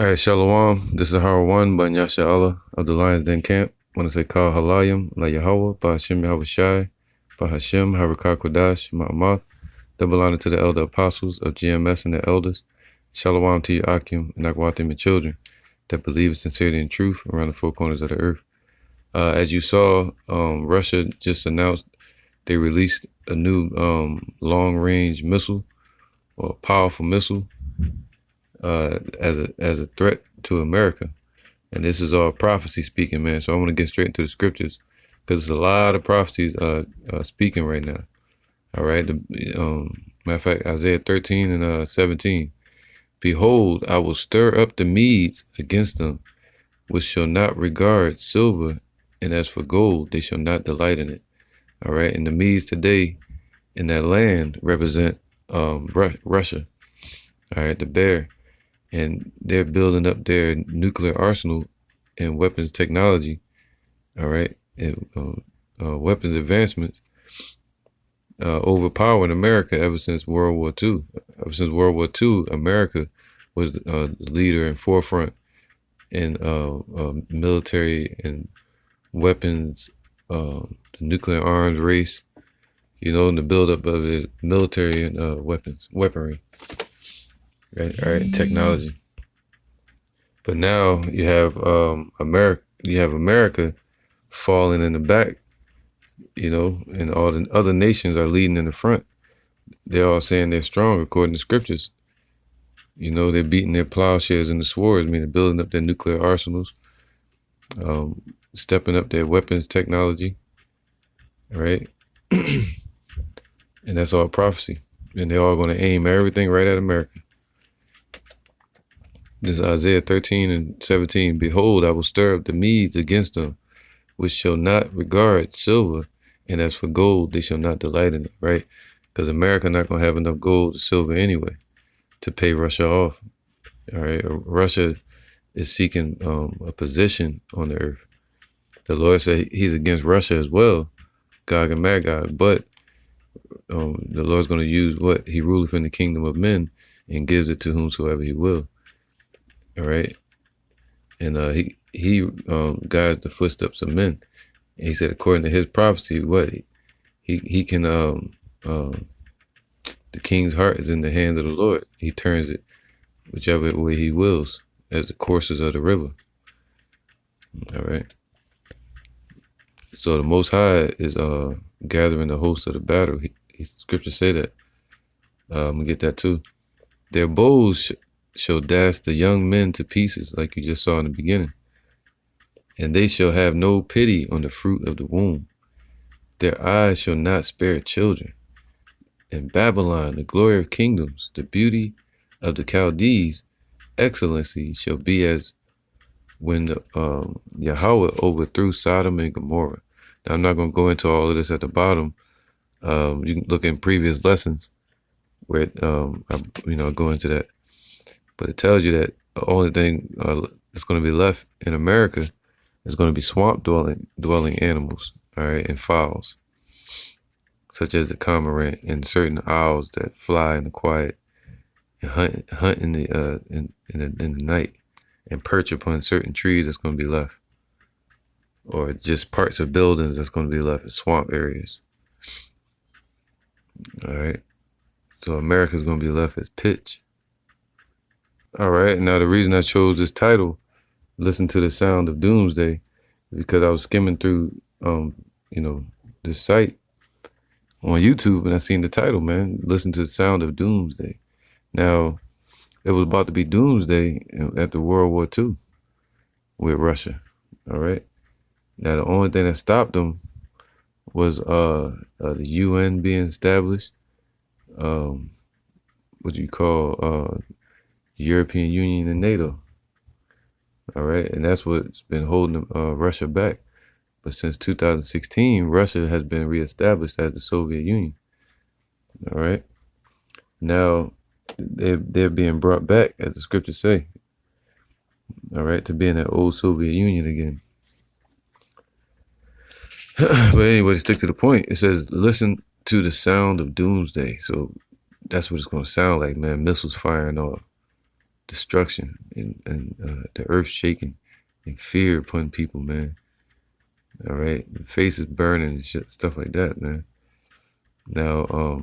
All right, Shalom. This is Howard One by Yasha Allah of the Lions Den Camp. I want to say Kal Halayim, La Yahweh, Ba Hashem Yahweh Shai, Ba Hashem, Harakah Kodash, Ma'amath. Double honor to the elder apostles of GMS and the elders. Shalom to your Akim and Akwatim and children that believe in sincerity and truth around the four corners of the earth. As you saw, Russia just announced they released a new long-range missile, or powerful missile, as a threat to America. And this is all prophecy speaking, man. So I want to get straight into the scriptures because there's a lot of prophecies speaking right now. All right. Matter of fact, Isaiah 13 and 17. Behold, I will stir up the Medes against them, which shall not regard silver, and as for gold, they shall not delight in it. All right. And the Medes today in that land represent Russia. All right. The bear. And they're building up their nuclear arsenal and weapons technology, all right, and weapons advancements overpowering America ever since World War II. Ever since World War II, America was the leader and forefront in military and weapons, the nuclear arms race, you know, and the buildup of the military and weaponry. Right, all right, technology. But now you have America falling in the back, you know, and all the other nations are leading in the front. They're all saying they're strong according to scriptures. You know, they're beating their plowshares into swords, meaning building up their nuclear arsenals, stepping up their weapons technology, right? And that's all prophecy. And they're all going to aim everything right at America. This is Isaiah 13 and 17. Behold, I will stir up the Medes against them, which shall not regard silver, and as for gold, they shall not delight in it, right? Because America not going to have enough gold or silver anyway to pay Russia off, all right? Russia is seeking a position on the earth. The Lord said he's against Russia as well, Gog and Magog, but the Lord's going to use what? He ruleth in the kingdom of men and gives it to whomsoever he will. All right, and he guides the footsteps of men. And he said, according to his prophecy, what he can the king's heart is in the hand of the Lord. He turns it whichever way he wills, as the courses of the river. All right. So the Most High is gathering the host of the battle. Scripture say that. I'm gonna get that too. Their bows shall dash the young men to pieces, like you just saw in the beginning. And they shall have no pity on the fruit of the womb. Their eyes shall not spare children. And Babylon, the glory of kingdoms, the beauty of the Chaldees, excellency shall be as when the Yahweh overthrew Sodom and Gomorrah. Now, I'm not going to go into all of this at the bottom. You can look in previous lessons where I go into that. But it tells you that the only thing that's going to be left in America is going to be swamp dwelling animals, all right, and fowls, such as the cormorant and certain owls that fly in the quiet and hunt in the night and perch upon certain trees that's going to be left, or just parts of buildings that's going to be left in swamp areas. All right, so America's going to be left as pitch. All right, now the reason I chose this title, Listen to the Sound of Doomsday, because I was skimming through, this site on YouTube, and I seen the title, man, Listen to the Sound of Doomsday. Now, it was about to be Doomsday after World War II with Russia, all right? Now, the only thing that stopped them was the UN being established, what you call the European Union and NATO. All right, and that's what's been holding Russia back. But since 2016, Russia has been reestablished as the Soviet Union. All right, now they're being brought back, as the scriptures say. All right, to be in that old Soviet Union again. But anyway, to stick to the point, it says, listen to the sound of doomsday. So that's what it's going to sound like, man. Missiles firing off, destruction and the earth shaking and fear upon people, man. All right, the faces burning and shit, stuff like that, man. Now,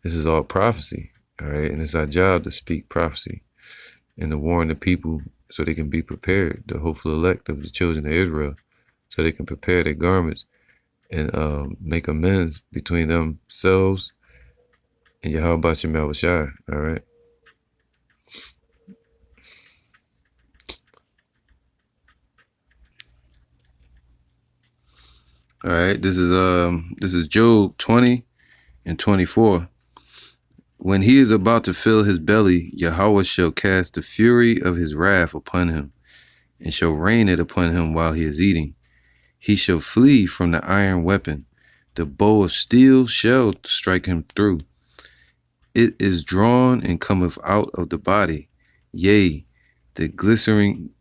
this is all prophecy, all right, and it's our job to speak prophecy and to warn the people so they can be prepared, the hopeful elect of the children of Israel, so they can prepare their garments and make amends between themselves and Yahweh Shem Yahushua, all right? All right, this is Job 20 and 24. When he is about to fill his belly, Yahweh shall cast the fury of his wrath upon him, and shall rain it upon him while he is eating. He shall flee from the iron weapon. The bow of steel shall strike him through. It is drawn and cometh out of the body. Yea, the glistering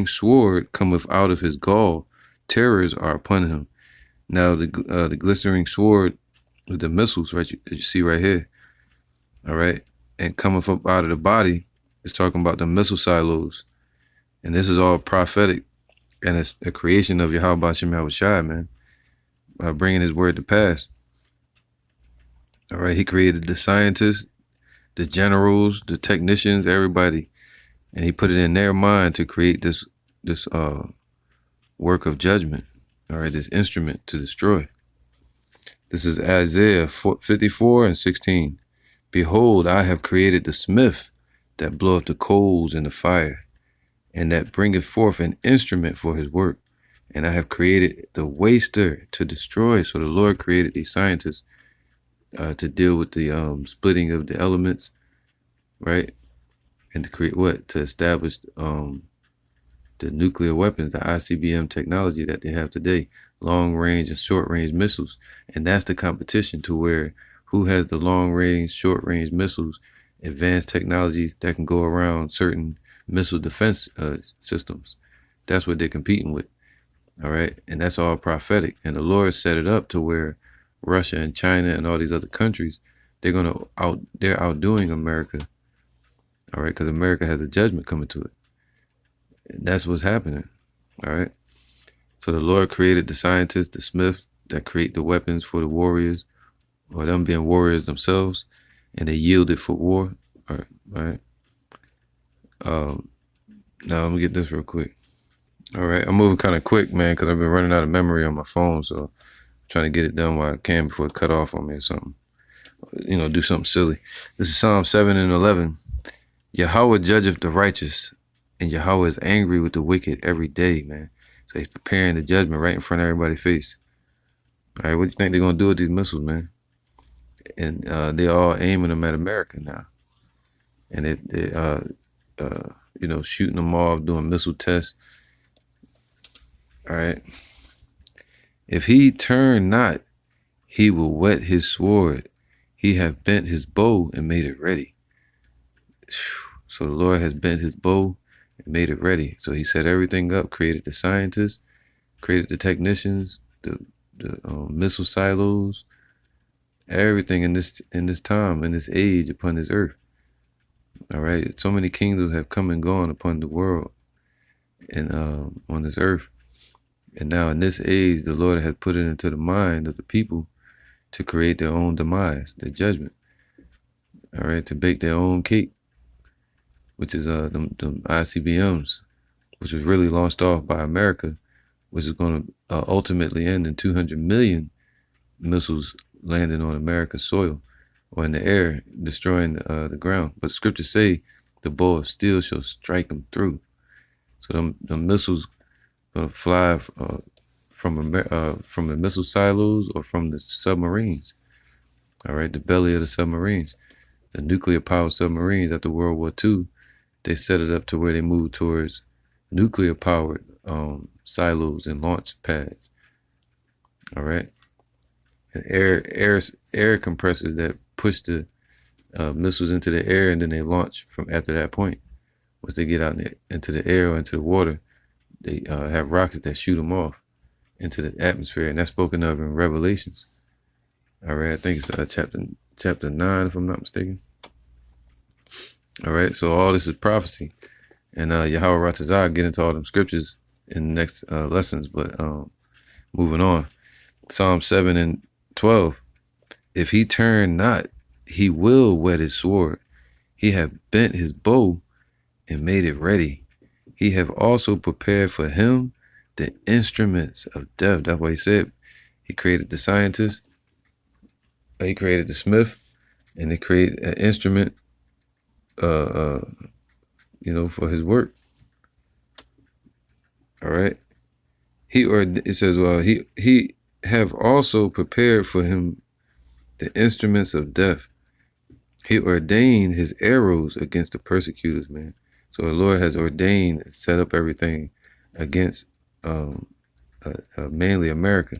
sword cometh out of his gall. Terrors are upon him. Now the glistering sword with the missiles, right? You see right here. All right, and cometh up out of the body is talking about the missile silos, and this is all prophetic, and it's a creation of Yahweh Shem Yahushua, man, bringing His word to pass. All right, He created the scientists, the generals, the technicians, everybody, and He put it in their mind to create this work of judgment. All right, this instrument to destroy. This is Isaiah 54 and 16. Behold, I have created the smith that bloweth the coals in the fire, and that bringeth forth an instrument for his work. And I have created the waster to destroy. So the Lord created these scientists to deal with the splitting of the elements, right? And to create what? To establish the nuclear weapons, the ICBM technology that they have today, long range and short range missiles. And that's the competition, to where who has the long range, short range missiles, advanced technologies that can go around certain missile defense systems. That's what they're competing with. All right. And that's all prophetic. And the Lord set it up to where Russia and China and all these other countries, they're outdoing America. All right. Because America has a judgment coming to it. And that's what's happening. All right. So the Lord created the scientists, the smiths that create the weapons for the warriors, or them being warriors themselves, and they yielded for war. All right. Now let me get this real quick. All right, I'm moving kind of quick, man, because I've been running out of memory on my phone, so I'm trying to get it done while I can before it cut off on me or something. Do something silly. This is Psalm 7 and 11. Yahweh judgeth the righteous, and Yahweh is angry with the wicked every day, man. So He's preparing the judgment right in front of everybody's face. All right, what do you think they're going to do with these missiles, man? And they're all aiming them at America now. And they're shooting them off, doing missile tests. All right. If he turn not, he will whet his sword. He hath bent his bow and made it ready. So the Lord has bent his bow and made it ready. So He set everything up, created the scientists, created the technicians, the missile silos, everything in this time, in this age, upon this earth. All right. So many kingdoms have come and gone upon the world and on this earth. And now in this age, the Lord has put it into the mind of the people to create their own demise, their judgment. All right, to bake their own cake, which is them ICBMs, which was really launched off by America, which is going to ultimately end in 200 million missiles landing on America's soil or in the air, destroying the ground. But scriptures say the bow of steel shall strike them through. So them missiles gonna fly from the missile silos or from the submarines. All right, the belly of the submarines, the nuclear powered submarines after World War II, they set it up to where they move towards nuclear powered silos and launch pads. All right, and air compressors that push the missiles into the air, and then they launch from after that point. Once they get out into the air or into the water, they have rockets that shoot them off into the atmosphere, and that's spoken of in Revelations. All right, I think it's chapter 9, if I'm not mistaken. All right, so all this is prophecy. And Yahweh Ratazah get into all them scriptures in the next lessons. But moving on. Psalm 7 and 12. If he turn not, he will whet his sword. He have bent his bow and made it ready. He have also prepared for him the instruments of death. That's why he said he created the scientist, he created the smith, and he created an instrument, for his work. All right. It says, well, he have also prepared for him the instruments of death. He ordained his arrows against the persecutors, man. So the Lord has ordained and set up everything against mainly America.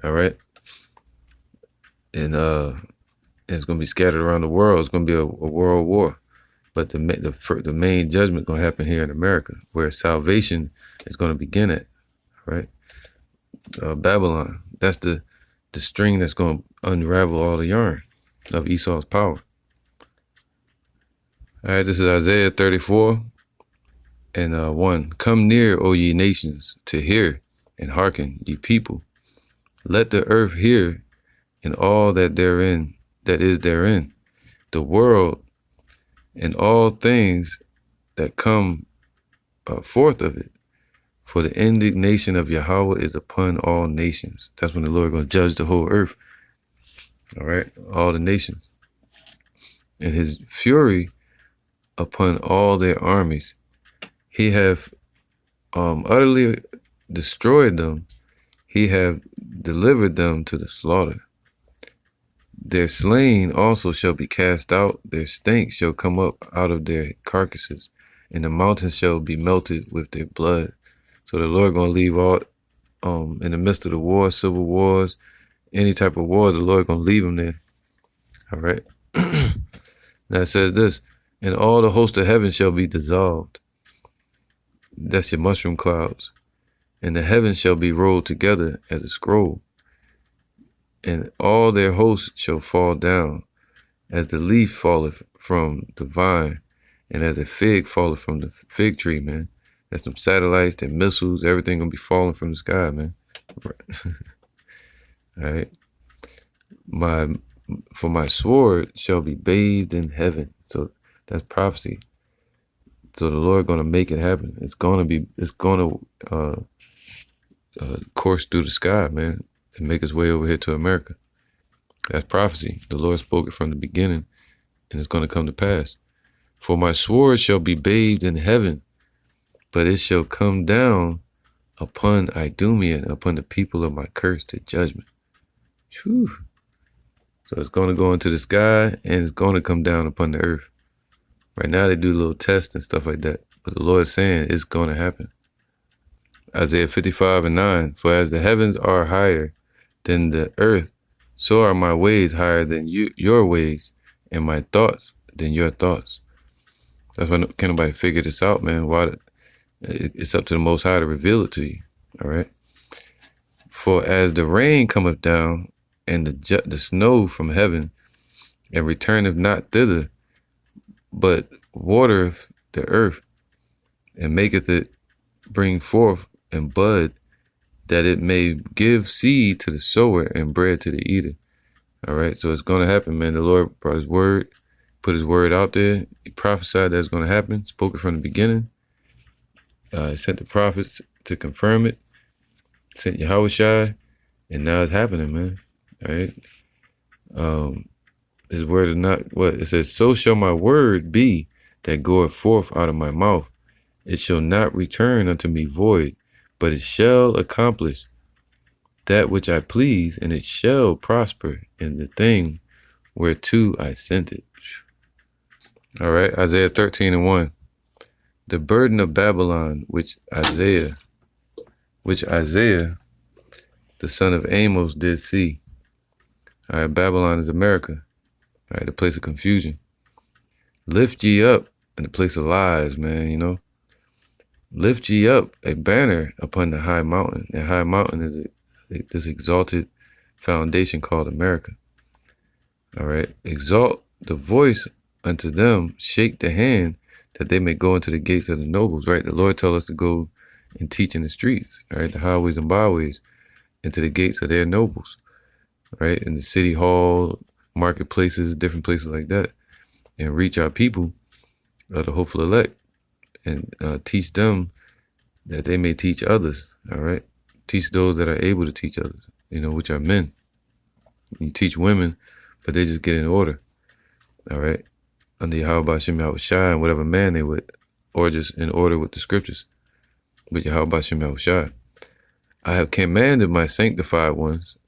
All right. And it's going to be scattered around the world. It's going to be a world war. But the main judgment going to happen here in America, where salvation is going to begin at. Right. Babylon. That's the string that's going to unravel all the yarn of Esau's power. All right, this is Isaiah 34 and 1. Come near, O ye nations, to hear, and hearken, ye people. Let the earth hear, and all that is therein, the world, and all things that come forth of it. For the indignation of Yahweh is upon all nations. That's when the Lord is going to judge the whole earth. All right, all the nations. And his fury upon all their armies. He have utterly destroyed them. He have delivered them to the slaughter. Their slain also shall be cast out. Their stank shall come up out of their carcasses, and the mountains shall be melted with their blood. So the Lord going to leave all in the midst of the war, civil wars, any type of war, the Lord going to leave them there. All right. Now it says this, and all the host of heaven shall be dissolved. That's your mushroom clouds. And the heavens shall be rolled together as a scroll. And all their hosts shall fall down, as the leaf falleth from the vine, and as a fig falleth from the fig tree, man. That's some satellites, their missiles, everything gonna be falling from the sky, man. All right. For my sword shall be bathed in heaven. So that's prophecy. So the Lord gonna make it happen. It's gonna course through the sky, man, and make its way over here to America. That's prophecy. The Lord spoke it from the beginning, and it's gonna come to pass. For my sword shall be bathed in heaven, but it shall come down upon Idumea, upon the people of my curse to judgment. Whew. So it's going to go into the sky, and it's going to come down upon the earth. Right now they do little tests and stuff like that, but the Lord is saying it's going to happen. Isaiah 55 and 9, for as the heavens are higher than the earth, so are my ways higher than your ways, and my thoughts than your thoughts. That's why can't nobody figure this out, man. It's up to the Most High to reveal it to you. All right. For as the rain cometh down, and the snow from heaven, and returneth not thither, but watereth the earth, and maketh it bring forth and bud, that it may give seed to the sower and bread to the eater. All right, so it's going to happen, man. The Lord brought his word, put his word out there. He prophesied that it's going to happen, spoke it from the beginning. He sent the prophets to confirm it, sent Yahushua, and now it's happening, man. All right. His word is not what it says. So shall my word be that goeth forth out of my mouth. It shall not return unto me void, but it shall accomplish that which I please, and it shall prosper in the thing whereto I sent it. All right. Isaiah 13 and 1. The burden of Babylon, which Isaiah, the son of Amos, did see. All right, Babylon is America. All right, the place of confusion. Lift ye up in the place of lies, man, Lift ye up a banner upon the high mountain. The high mountain is this exalted foundation called America. All right, exalt the voice unto them shake the hand that they may go into the gates of the nobles, right? The Lord told us to go and teach in the streets, right? The highways and byways, into the gates of their nobles, right? In the city hall, marketplaces, different places like that, and reach our people, the hopeful elect, and teach them that they may teach others, all right? Teach those that are able to teach others, which are men. You teach women, but they just get in order, all right? Under Yahweh Shem Yahweh Shai and whatever man they with, or just in order with the scriptures. But Yahweh Shem Yahweh Shai. I have commanded my sanctified ones.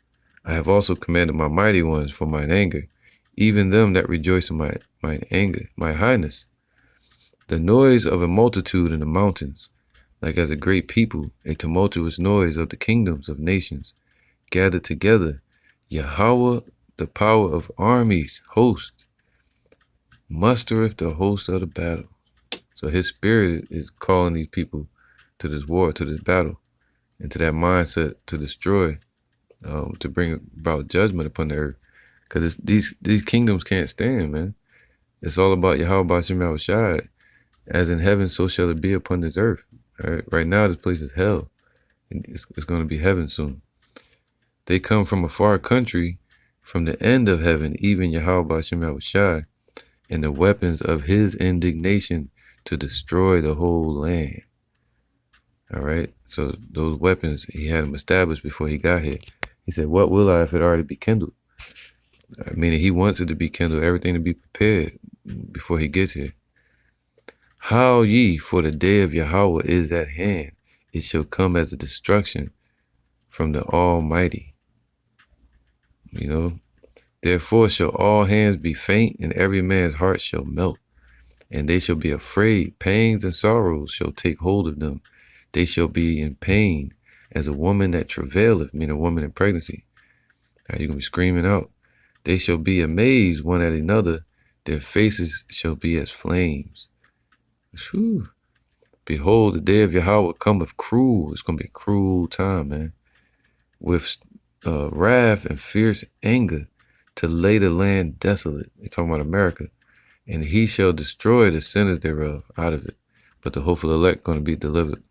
I have also commanded my mighty ones for mine anger, even them that rejoice in mine anger, my highness. The noise of a multitude in the mountains, like as a great people, a tumultuous noise of the kingdoms of nations, gathered together. Yahweh, the power of armies, host, mustereth the host of the battle. So his spirit is calling these people to this war, to this battle, and to that mindset to destroy, to bring about judgment upon the earth. Because these kingdoms can't stand, man. It's all about Yahweh Shem Yahweh Shai. As in heaven, so shall it be upon this earth. All right? Right now, this place is hell. And it's going to be heaven soon. They come from a far country, from the end of heaven, even Yahweh Shem Yahweh Shai, and the weapons of his indignation to destroy the whole land. All right? So those weapons, he had them established before he got here. He said, what will I if it already be kindled? Meaning he wants it to be kindled, everything to be prepared before he gets here. How ye, for the day of Yahweh is at hand. It shall come as a destruction from the Almighty. Therefore shall all hands be faint, and every man's heart shall melt. And they shall be afraid. Pangs and sorrows shall take hold of them. They shall be in pain as a woman that travaileth, meaning a woman in pregnancy. You're going to be screaming out. They shall be amazed one at another. Their faces shall be as flames. Whew. Behold, the day of Yahweh cometh cruel. It's going to be a cruel time, man. With wrath and fierce anger to lay the land desolate. They're talking about America. And he shall destroy the sinners thereof out of it. But the hopeful elect going to be delivered.